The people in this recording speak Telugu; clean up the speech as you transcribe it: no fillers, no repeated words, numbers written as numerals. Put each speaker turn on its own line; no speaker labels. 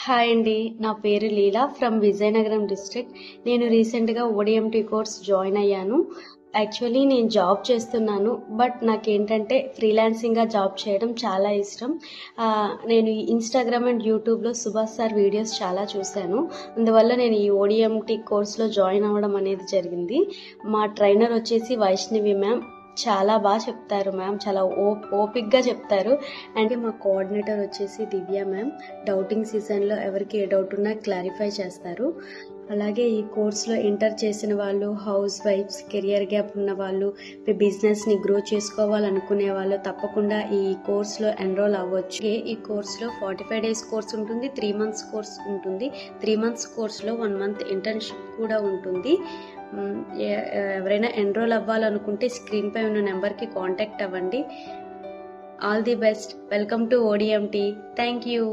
హాయ్ అండి, నా పేరు లీలా ఫ్రమ్ విజయనగరం డిస్ట్రిక్ట్. నేను రీసెంట్గా ఓడిఎంటీ కోర్స్ జాయిన్ అయ్యాను. యాక్చువల్లీ నేను జాబ్ చేస్తున్నాను, బట్ నాకేంటంటే ఫ్రీలాన్సింగ్గా జాబ్ చేయడం చాలా ఇష్టం. నేను ఇన్స్టాగ్రామ్ అండ్ యూట్యూబ్లో సుభాష్ సార్ వీడియోస్ చాలా చూశాను. అందువల్ల నేను ఈ ఓడిఎంటీ కోర్స్లో జాయిన్ అవ్వడం అనేది జరిగింది. మా ట్రైనర్ వచ్చేసి వైష్ణవి మ్యామ్. చాలా బాగా చెప్తారు మ్యామ్, చాలా ఓపిక్గా చెప్తారు. అండ్ మా కోఆర్డినేటర్ వచ్చేసి దివ్య మ్యామ్. డౌటింగ్ సీజన్లో ఎవరికి ఏ డౌట్ ఉన్నా క్లారిఫై చేస్తారు. అలాగే ఈ కోర్స్లో ఎంటర్ చేసిన వాళ్ళు, హౌస్ వైఫ్స్, కెరియర్ గ్యాప్ ఉన్న వాళ్ళు, బిజినెస్ని గ్రో చేసుకోవాలనుకునే వాళ్ళు తప్పకుండా ఈ కోర్స్లో ఎన్రోల్ అవ్వచ్చు. ఈ కోర్స్లో 45 days కోర్స్ ఉంటుంది, 3 months కోర్స్ ఉంటుంది. 3 months కోర్స్లో 1 month ఇంటర్న్షిప్ కూడా ఉంటుంది. ఎవరైనా ఎన్రోల్ అవ్వాలనుకుంటే స్క్రీన్ పై ఉన్న నెంబర్కి కాంటాక్ట్ అవ్వండి. All the best. Welcome to ODMT. Thank you.